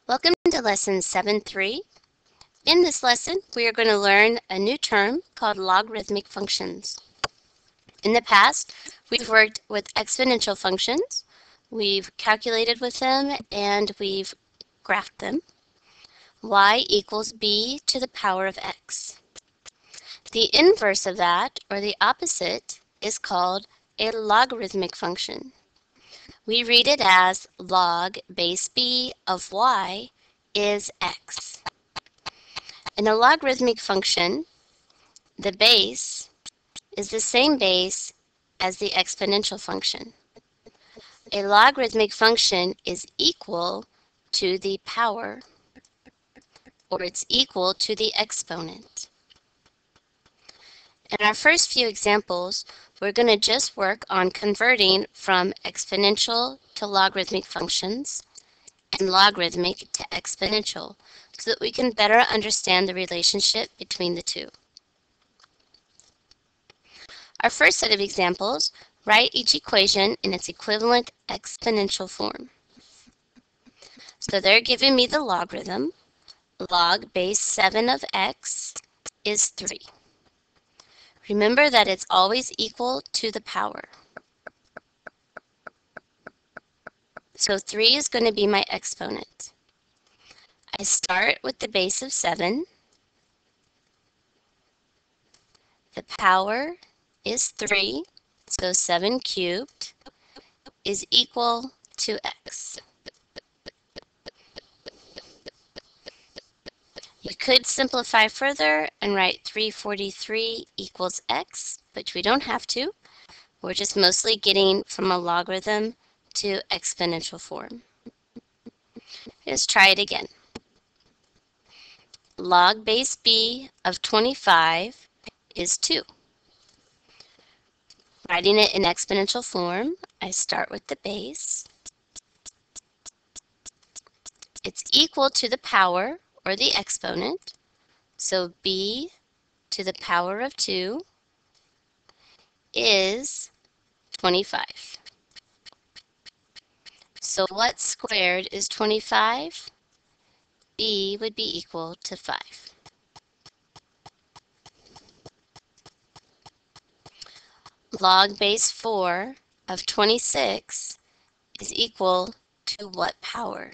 Welcome to Lesson 7.3. In this lesson, we are going to learn a new term called logarithmic functions. In the past, we've worked with exponential functions, we've calculated with them, and we've graphed them. Y equals b to the power of x. The inverse of that, or the opposite, is called a logarithmic function. We read it as log base b of y is x. In a logarithmic function, the base is the same base as the exponential function. A logarithmic function is equal to the power, or it's equal to the exponent. In our first few examples, we're going to just work on converting from exponential to logarithmic functions and logarithmic to exponential so that we can better understand the relationship between the two. Our first set of examples, write each equation in its equivalent exponential form. So they're giving me the logarithm. Log base 7 of x is 3. Remember that it's always equal to the power. So 3 is going to be my exponent. I start with the base of 7. The power is 3, so 7 cubed is equal to x. You could simplify further and write 343 equals x, but we don't have to. We're just mostly getting from a logarithm to exponential form. Let's try it again. Log base b of 25 is 2. Writing it in exponential form, I start with the base. It's equal to the power, or the exponent, so b to the power of 2 is 25. So what squared is 25? B would be equal to 5. Log base 4 of 26 is equal to what power?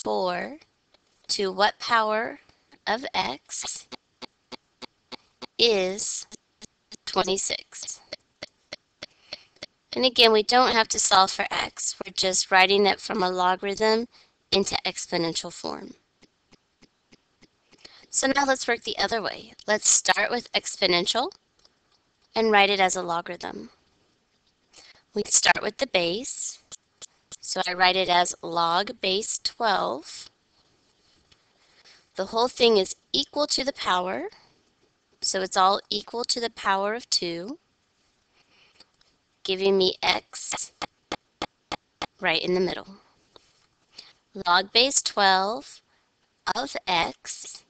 4 to what power of x is 26. And again, we don't have to solve for x. We're just writing it from a logarithm into exponential form. So now let's work the other way. Let's start with exponential and write it as a logarithm. We start with the base. So I write it as log base 12. The whole thing is equal to the power. So it's all equal to the power of 2, giving me x right in the middle. Log base 12 of x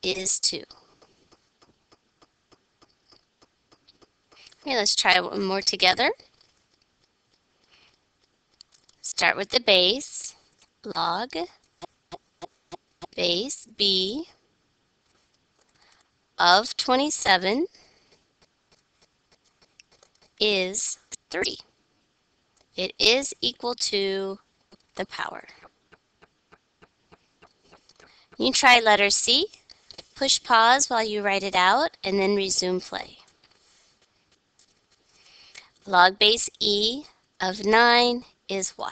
is 2. Okay, let's try one more together. Start with the base. Log base b of 27 is 3. It is equal to the power. You try letter C. Push pause while you write it out and then resume play. Log base e of 9 is y.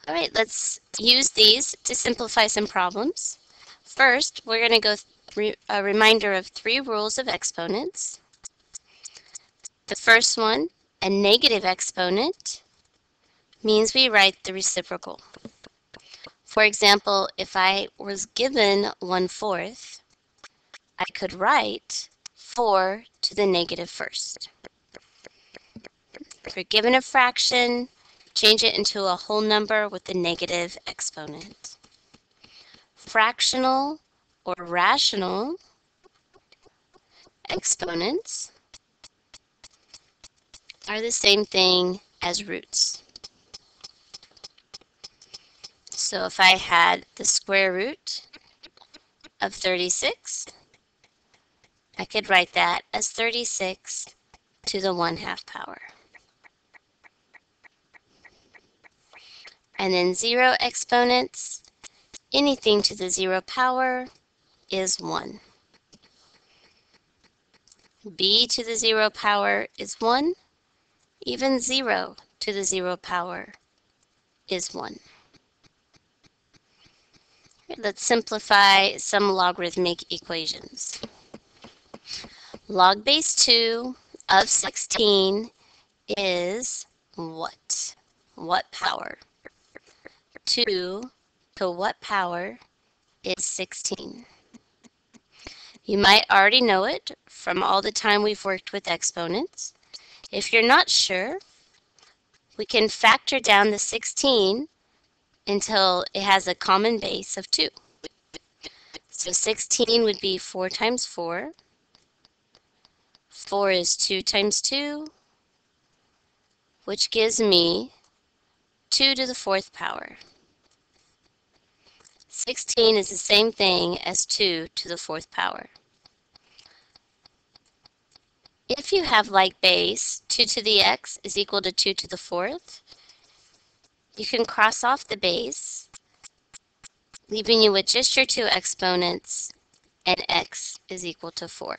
All right, let's use these to simplify some problems. First, we're going to go through a reminder of 3 rules of exponents. The first one, a negative exponent, means we write the reciprocal. For example, if I was given 1/4, I could write 4 to the negative first. If you're given a fraction, change it into a whole number with the negative exponent. Fractional or rational exponents are the same thing as roots. So if I had the square root of 36, I could write that as 36 to the 1/2 power. And then 0 exponents, anything to the 0 power is 1. B to the 0 power is 1. Even 0 to the 0 power is 1. Let's simplify some logarithmic equations. Log base 2 of 16 is what? What power? 2 to what power is 16? You might already know it from all the time we've worked with exponents. If you're not sure, we can factor down the 16 until it has a common base of 2. So 16 would be 4 times 4. 4 is 2 times 2, which gives me 2 to the 4th power. 16 is the same thing as 2 to the 4th power. If you have like base, 2 to the x is equal to 2 to the 4th, you can cross off the base, leaving you with just your 2 exponents, and x is equal to 4.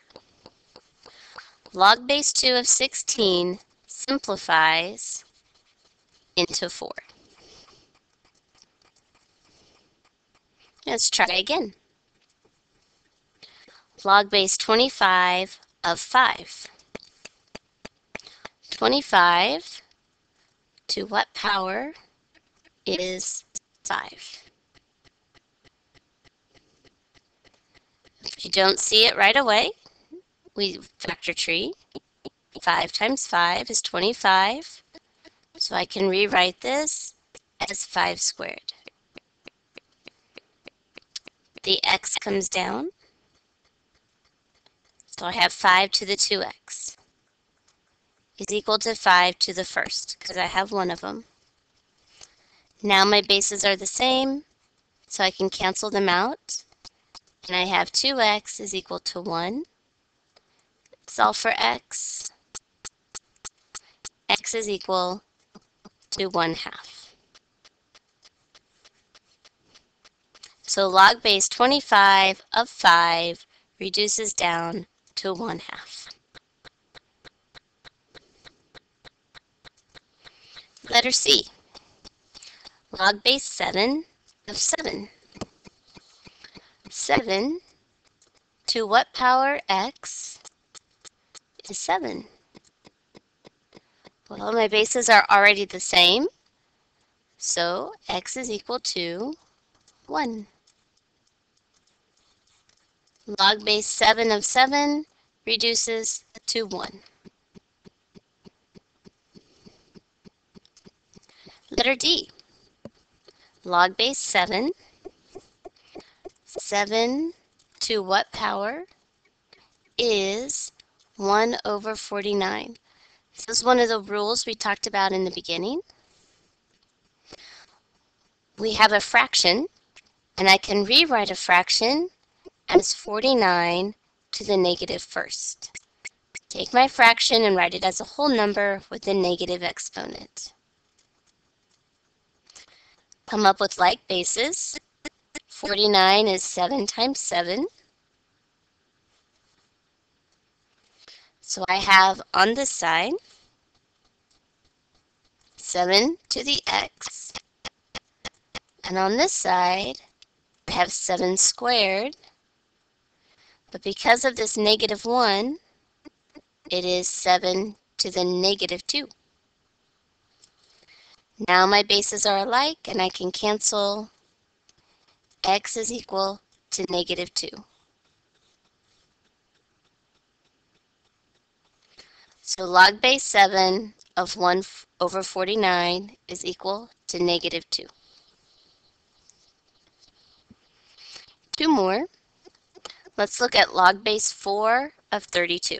Log base 2 of 16 simplifies into 4. Let's try again. Log base 25 of 5. 25 to what power is 5? If you don't see it right away, we factor tree. 5 times 5 is 25. So I can rewrite this as 5 squared. The x comes down. So I have 5 to the 2x is equal to 5 to the 1st, because I have one of them. Now my bases are the same, so I can cancel them out. And I have 2x is equal to 1. Solve for x. X is equal to 1/2. So log base 25 of 5 reduces down to 1/2. Letter C. Log base 7 of 7. 7 to what power x is 7? Well, my bases are already the same, so x is equal to 1. Log base 7 of 7 reduces to 1. Letter D. Log base 7. 7 to what power is 1 over 49? This is one of the rules we talked about in the beginning. We have a fraction, and I can rewrite a fraction as 49 to the negative 1st. Take my fraction and write it as a whole number with a negative exponent. Come up with like bases. 49 is 7 times 7. So I have on this side 7 to the x. And on this side, I have 7 squared. But because of this negative 1, it is 7 to the negative 2. Now my bases are alike, and I can cancel. X is equal to negative 2. So log base 7 of 1 over 49 is equal to negative 2. 2 more. Let's look at log base 4 of 32.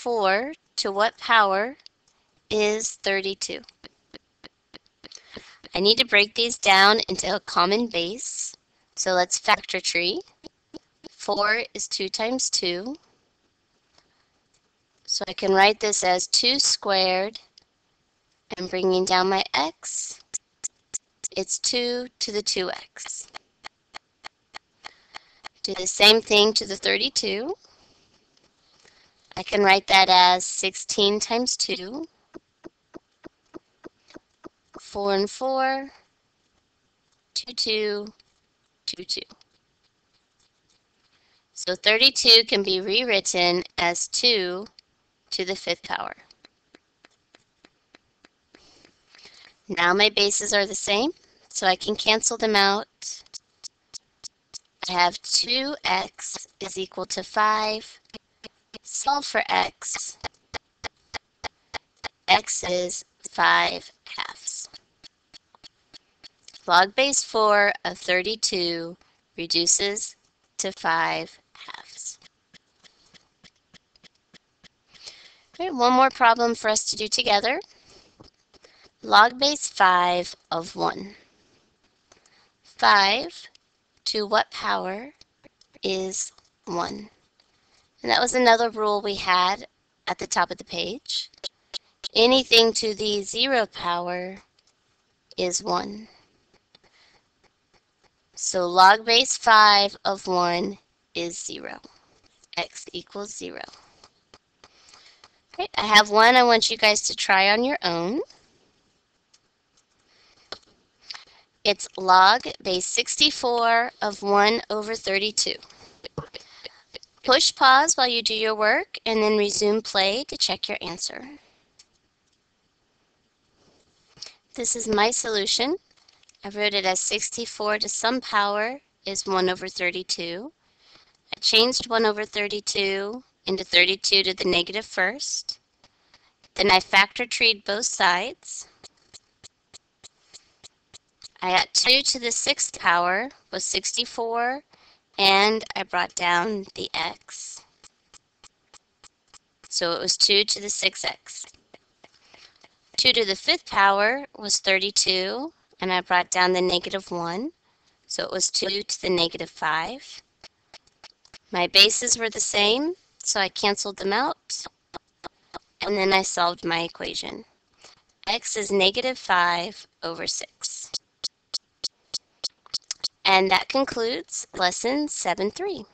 4 to what power is 32? I need to break these down into a common base. So let's factor tree. 4 is 2 times 2. So I can write this as 2 squared, and bringing down my x, it's 2 to the 2x. Do the same thing to the 32. I can write that as 16 times 2. 4 and 4, 2, 2, 2, 2. So 32 can be rewritten as 2 to the 5th power. Now my bases are the same, so I can cancel them out. I have 2x is equal to 5. Solve for x. X is 5/2. Log base 4 of 32 reduces to 5/2. Okay, one more problem for us to do together. Log base 5 of 1. 5 to what power is 1? And that was another rule we had at the top of the page. Anything to the 0 power is 1. So log base 5 of 1 is 0. X equals 0. Okay, I have one I want you guys to try on your own. It's log base 64 of 1 over 32. Push pause while you do your work and then resume play to check your answer. This is my solution. I wrote it as 64 to some power is 1 over 32. I changed 1 over 32 into 32 to the negative first. Then I factor treed both sides. I got 2 to the 6th power was 64, and I brought down the x. So it was 2 to the 6x. 2 to the 5th power was 32, and I brought down the negative 1. So it was 2 to the negative 5. My bases were the same, so I canceled them out, and then I solved my equation. X is negative 5 over 6. And that concludes lesson 7.3.